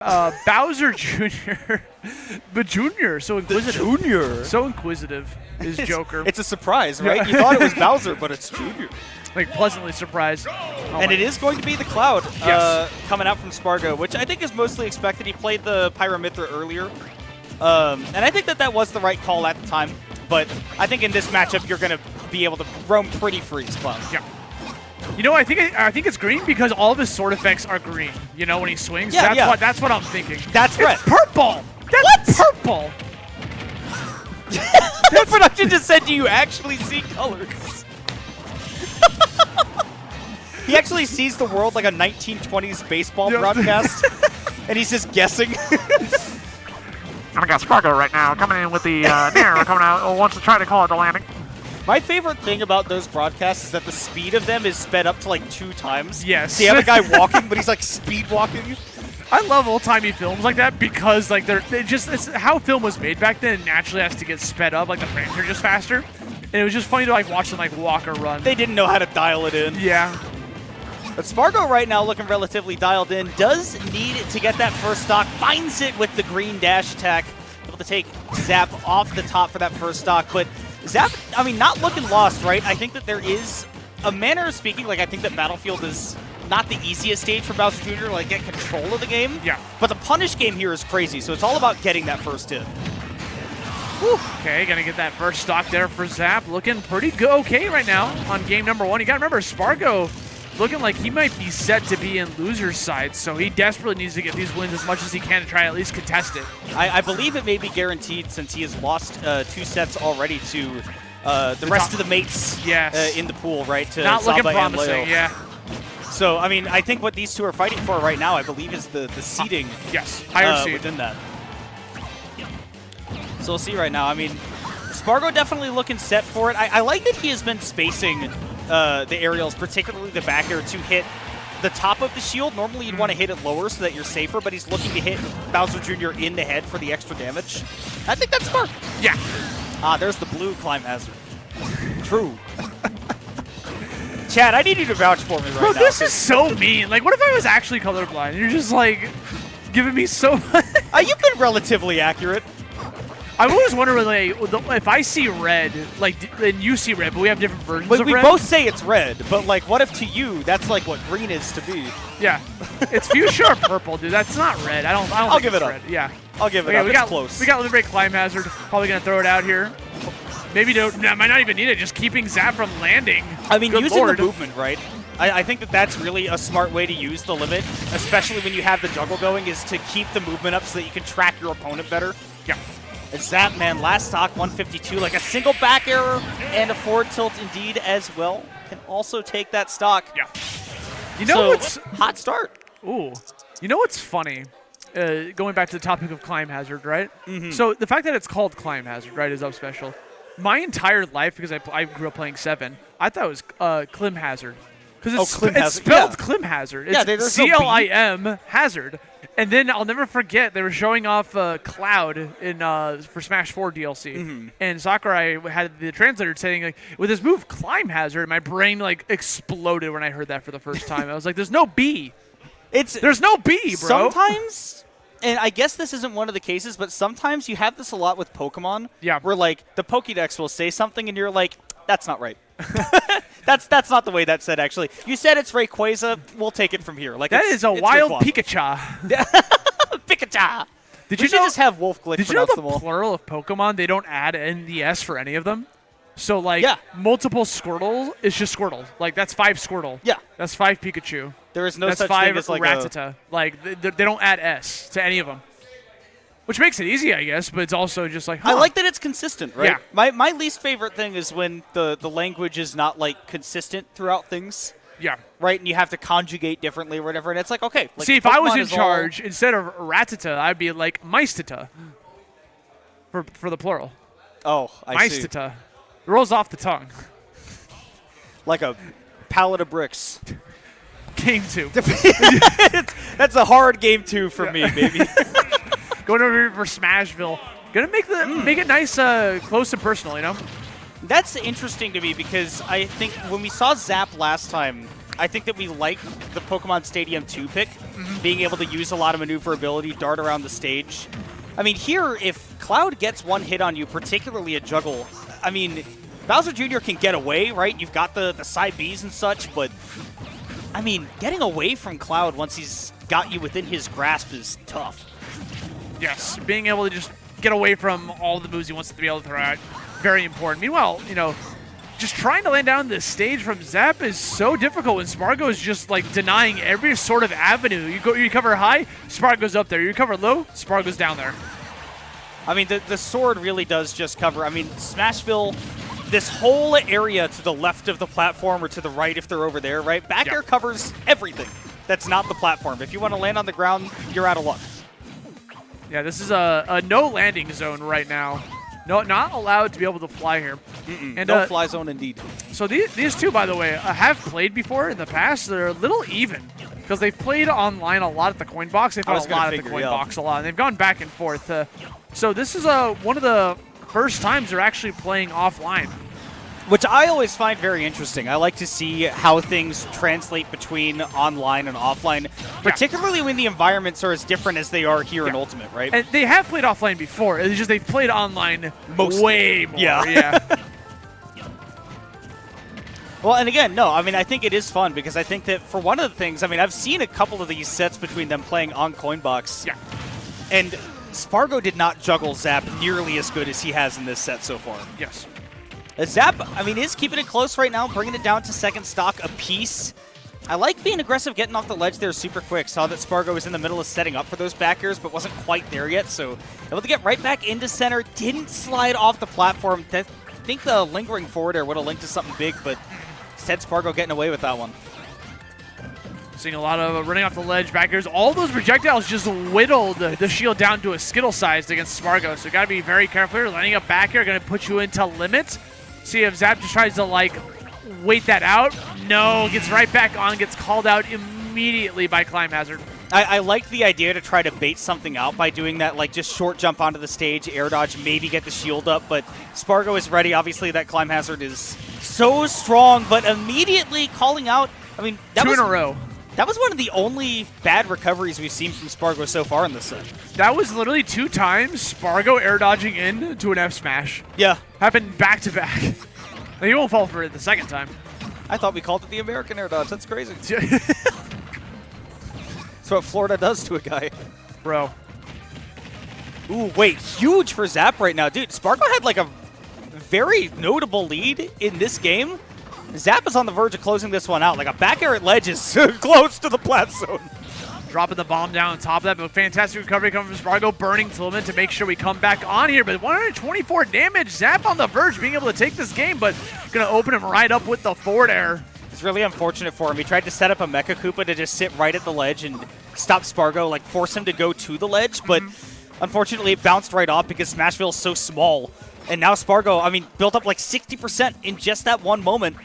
Bowser Jr. But Junior, so inquisitive. Junior. So inquisitive is Joker. It's a surprise, right? You thought it was Bowser, but it's Junior. Like, pleasantly surprised. And it is going to be the Cloud coming out from Sparg0, which I think is mostly expected. He played the Pyramithra earlier. And I think that was the right call at the time. But I think in this matchup, you're going to be able to roam pretty free as Cloud. Yeah. You know, I think it's green because all of his sword effects are green. You know, when he swings. Yeah, That's what I'm thinking. That's red. It's purple. That's purple. The production just said, do you actually see colors? He actually sees the world like a 1920s baseball broadcast, and he's just guessing. I got Sparg0 right now coming in with the Nair coming out. Wants to try to call it the landing. My favorite thing about those broadcasts is that the speed of them is sped up to like 2 times. Yes. So you have a guy walking, but he's like speed walking. I love old-timey films like that because like it's how film was made back then. It naturally has to get sped up, like the frames are just faster. And it was just funny to like watch them like walk or run. They didn't know how to dial it in. Yeah. But Sparg0 right now looking relatively dialed in. Does need to get that first stock. Finds it with the green dash attack. Able to take Zap off the top for that first stock. But Zap, I mean, not looking lost, right? I think that there is, a manner of speaking, like I think that Battlefield is not the easiest stage for Bowser Jr. to like get control of the game. Yeah. But the punish game here is crazy, so it's all about getting that first hit. Whew. Okay, gonna get that first stock there for Zap. Looking pretty good, okay right now on game number 1. You gotta remember, Sparg0 looking like he might be set to be in loser's side, so he desperately needs to get these wins as much as he can to try at least contest it. I believe it may be guaranteed since he has lost 2 sets already to the rest of the mates in the pool, right? To not looking Zomba promising, and Leo. yeah. So, I mean, I think what these two are fighting for right now, I believe, is the seeding higher seed within that. So we'll see right now. I mean, Sparg0 definitely looking set for it. I like that he has been spacing the aerials, particularly the back air, to hit the top of the shield. Normally you'd want to hit it lower so that you're safer, but he's looking to hit Bowser Jr. in the head for the extra damage. I think that's smart. Yeah. Ah, there's the blue climb hazard. True. Chad, I need you to vouch for me right Bro, now. this is so mean. Like, what if I was actually colorblind? You're just, like, giving me so much. You've been relatively accurate. I've always wondered, like, if I see red, like, and you see red, but we have different versions of we red. both say it's red, but, like, what if to you, that's, like, what green is to me? Yeah. It's fuchsia or purple, dude. That's not red. I don't I'll think give it's it up. red. Yeah. I'll give it up. It's close. We got Liberate Climb Hazard. Probably going to throw it out here. Maybe might not even need it. Just keeping Zap from landing. I mean, Good using Lord. the movement, right? I think that's really a smart way to use the limit, especially when you have the juggle going, is to keep the movement up so that you can track your opponent better. Yeah. It's Zap, man. Last stock, 152. Like a single back error and a forward tilt indeed as well. Can also take that stock. Yeah. You know what's... Hot start. Ooh. You know what's funny? Going back to the topic of Climb Hazard, right? So the fact that it's called Climb Hazard, right, is up special. My entire life, because I grew up playing 7, I thought it was Clim Hazard. Because it's spelled Clim Hazard. It's C-L-I-M Hazard. And then I'll never forget, they were showing off Cloud in for Smash 4 DLC. And Sakurai had the translator saying, like, with this move, Climb Hazard, my brain, like, exploded when I heard that for the first time. I was like, there's no B. There's no B, bro. Sometimes, and I guess this isn't one of the cases, but sometimes you have this a lot with Pokemon. Yeah. Where, like, the Pokédex will say something and you're like, that's not right. That's not the way that's said, actually. You said it's Rayquaza. We'll take it from here. Like that is a wild Pikachu. Pikachu. Did you just have Wolf Glitch? Did you know the plural of Pokemon, they don't add NDS for any of them? So, like, multiple Squirtle is just Squirtle. Like, that's 5 Squirtle. Yeah. That's 5 Pikachu. There is no that's such 5 thing as, like, Rattata. Like, they don't add S to any of them. Which makes it easy, I guess, but it's also just like, I like that it's consistent, right? Yeah. My least favorite thing is when the language is not, like, consistent throughout things. Yeah. Right? And you have to conjugate differently or whatever. And it's like, okay. Like, see, if I was in charge, instead of Rattata, I'd be like Maistata for the plural. Oh, I see. Maistata. It rolls off the tongue. Like a pallet of bricks. Game 2. That's a hard game 2 for me, baby. Going over here for Smashville. Gonna make it nice, close and personal, you know? That's interesting to me because I think when we saw Zap last time, I think that we like the Pokemon Stadium 2 pick, being able to use a lot of maneuverability, dart around the stage. I mean, here, if Cloud gets one hit on you, particularly a juggle, I mean, Bowser Jr. can get away, right? You've got the side Bs and such, but, I mean, getting away from Cloud once he's got you within his grasp is tough. Yes, being able to just get away from all the moves he wants to be able to throw out, very important. Meanwhile, you know, just trying to land down this stage from Zap is so difficult when Sparg0 is just like denying every sort of avenue. You cover high, Sparg0's up there. You cover low, Sparg0's down there. I mean, the sword really does just cover. I mean, Smashville, this whole area to the left of the platform or to the right if they're over there, right? Back air covers everything that's not the platform. If you want to land on the ground, you're out of luck. Yeah, this is a no landing zone right now. No, not allowed to be able to fly here. And no fly zone indeed. So these two, by the way, have played before in the past. They're a little even because they've played online a lot at the coin box. They've fought a lot at the coin box a lot, and they've gone back and forth. So this is one of the first times they're actually playing offline. Which I always find very interesting. I like to see how things translate between online and offline, particularly when the environments are as different as they are here in Ultimate, right? And they have played offline before. It's just they've played online way more. Yeah. Well, and again, no, I mean, I think it is fun because I think that for one of the things, I mean, I've seen a couple of these sets between them playing on Coinbox. Yeah. And Sparg0 did not juggle Zap nearly as good as he has in this set so far. Yes. Zap, I mean, is keeping it close right now, bringing it down to second stock apiece. I like being aggressive, getting off the ledge there super quick. Saw that Sparg0 was in the middle of setting up for those back airs, but wasn't quite there yet, so able to get right back into center. Didn't slide off the platform. I think the lingering forward air would have linked to something big, but instead Sparg0 getting away with that one. Seeing a lot of running off the ledge, back airs. All those projectiles just whittled the shield down to a Skittle size against Sparg0, so got to be very careful here. Landing up back air, going to put you into limit. See if Zap just tries to, like, wait that out. No, gets right back on, gets called out immediately by Climb Hazard. I like the idea to try to bait something out by doing that, like, just short jump onto the stage, air dodge, maybe get the shield up, but Sparg0 is ready. Obviously, that Climb Hazard is so strong, but immediately calling out, I mean, that two in a row. That was one of the only bad recoveries we've seen from Sparg0 so far in this set. That was literally 2 times Sparg0 air dodging in to an F smash. Yeah. Happened back to back. He won't fall for it the second time. I thought we called it the American air dodge. That's crazy. That's what Florida does to a guy. Bro. Ooh, wait. Huge for Zap right now. Dude, Sparg0 had like a very notable lead in this game. Zap is on the verge of closing this one out. Like a back air at ledge is so close to the plat zone. Dropping the bomb down on top of that, but fantastic recovery coming from Sparg0, burning Tillman to make sure we come back on here. But 124 damage, Zap on the verge being able to take this game, but going to open him right up with the forward air. It's really unfortunate for him. He tried to set up a Mecha Koopa to just sit right at the ledge and stop Sparg0, like force him to go to the ledge, but unfortunately it bounced right off because Smashville is so small. And now Sparg0, I mean, built up like 60% in just that one moment.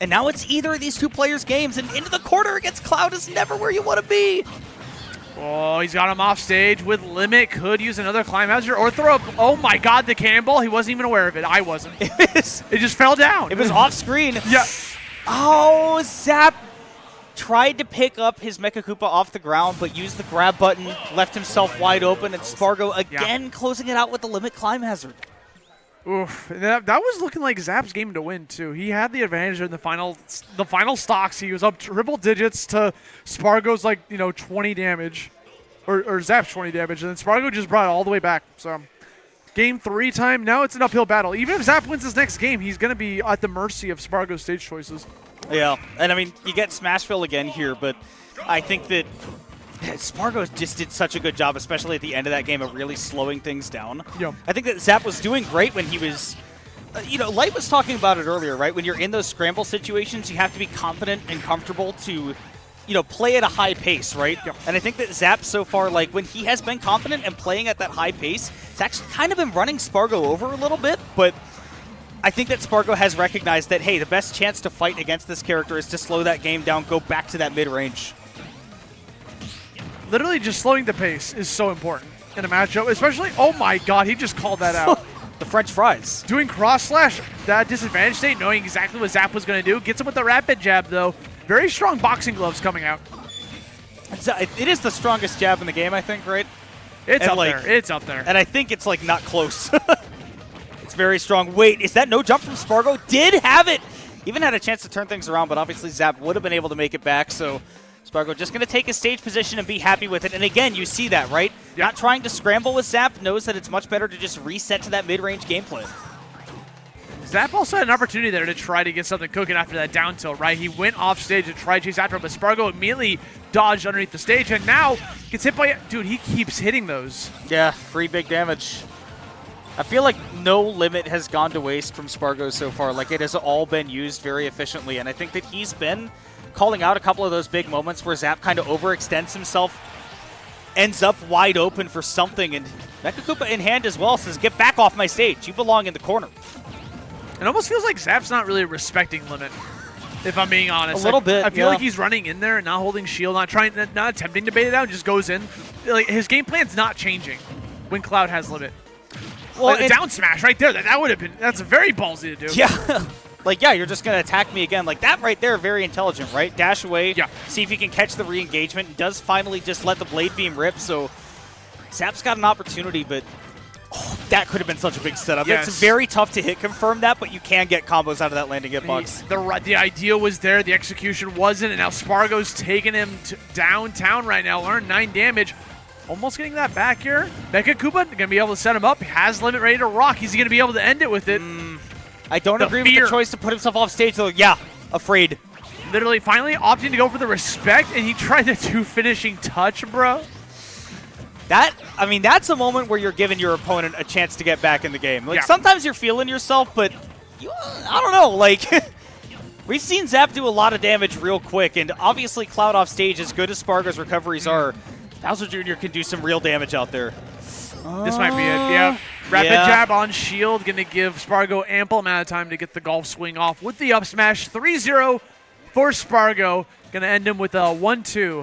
And now it's either of these two players' games, and into the corner against Cloud is never where you want to be. Oh, he's got him off stage with limit. Could use another Climb Hazard or throw up. Oh my God, the cannonball. He wasn't even aware of it. I wasn't. It just fell down. It was off screen. Yeah. Oh, Zap tried to pick up his Mecha Koopa off the ground, but used the grab button, left himself wide open, and Sparg0 again closing it out with the limit Climb Hazard. Oof, that was looking like Zap's game to win too. He had the advantage in the final stocks. He was up triple digits to Sparg0's 20 damage, or Zap's 20 damage, and then Sparg0 just brought it all the way back. So, game 3 time. Now it's an uphill battle. Even if Zap wins his next game, he's gonna be at the mercy of Sparg0's stage choices. Yeah, and I mean you get Smashville again here, but I think that Sparg0 just did such a good job, especially at the end of that game, of really slowing things down. Yeah. I think that Zap was doing great when he was, Light was talking about it earlier, right? When you're in those scramble situations, you have to be confident and comfortable to, play at a high pace, right? Yeah. And I think that Zap so far, like when he has been confident and playing at that high pace, it's actually kind of been running Sparg0 over a little bit, but I think that Sparg0 has recognized that, hey, the best chance to fight against this character is to slow that game down, go back to that mid-range. Literally just slowing the pace is so important in a matchup, especially, oh my God, he just called that out. The French fries. Doing cross slash, that disadvantage state, knowing exactly what Zap was going to do. Gets him with the rapid jab, though. Very strong boxing gloves coming out. It is the strongest jab in the game, I think, right? It's up there. It's up there. And I think it's like not close. It's very strong. Wait, is that no jump from Sparg0? Did have it. Even had a chance to turn things around, but obviously Zap would have been able to make it back. So Sparg0 just going to take his stage position and be happy with it. And again, you see that, right? Yep. Not trying to scramble with Zap, knows that it's much better to just reset to that mid-range gameplay. Zap also had an opportunity there to try to get something cooking after that down tilt, right? He went off stage to try to chase after him, but Sparg0 immediately dodged underneath the stage, and now gets hit by... Dude, he keeps hitting those. Yeah, free big damage. I feel like no limit has gone to waste from Sparg0 so far. Like, it has all been used very efficiently, and I think that he's been calling out a couple of those big moments where Zap kind of overextends himself, ends up wide open for something, and MkLeo in hand as well says, get back off my stage. You belong in the corner. It almost feels like Zap's not really respecting limit, if I'm being honest. A little bit, I feel like he's running in there, not holding shield, not attempting to bait it out, just goes in. Like, his game plan's not changing when Cloud has limit. Well, like, down smash right there, that would have been, that's very ballsy to do. Yeah. Like, yeah, you're just going to attack me again. Like, that right there, very intelligent, right? Dash away, yeah. See if you can catch the re-engagement. He does finally just let the blade beam rip, so Zap's got an opportunity, but that could have been such a big setup. Yes. It's very tough to hit confirm that, but you can get combos out of that landing hitbox. The idea was there, the execution wasn't, and now Sparg0's taking him downtown right now, earned 9 damage. Almost getting that back here. MkLeo going to be able to set him up. He has limit ready to rock. He's going to be able to end it with it. I don't agree with the choice to put himself off stage, though. Yeah, afraid. Literally, finally opting to go for the respect, and he tried the 2 finishing touch, bro. I mean, that's a moment where you're giving your opponent a chance to get back in the game. Like, yeah. Sometimes you're feeling yourself, but I don't know. Like, we've seen Zap do a lot of damage real quick, and obviously Cloud off stage, as good as Sparg0's recoveries are, Bowser Jr. can do some real damage out there. This might be it, yeah. Rapid jab on shield, going to give Sparg0 ample amount of time to get the golf swing off with the up smash. 3-0 for Sparg0. Going to end him with a 1-2.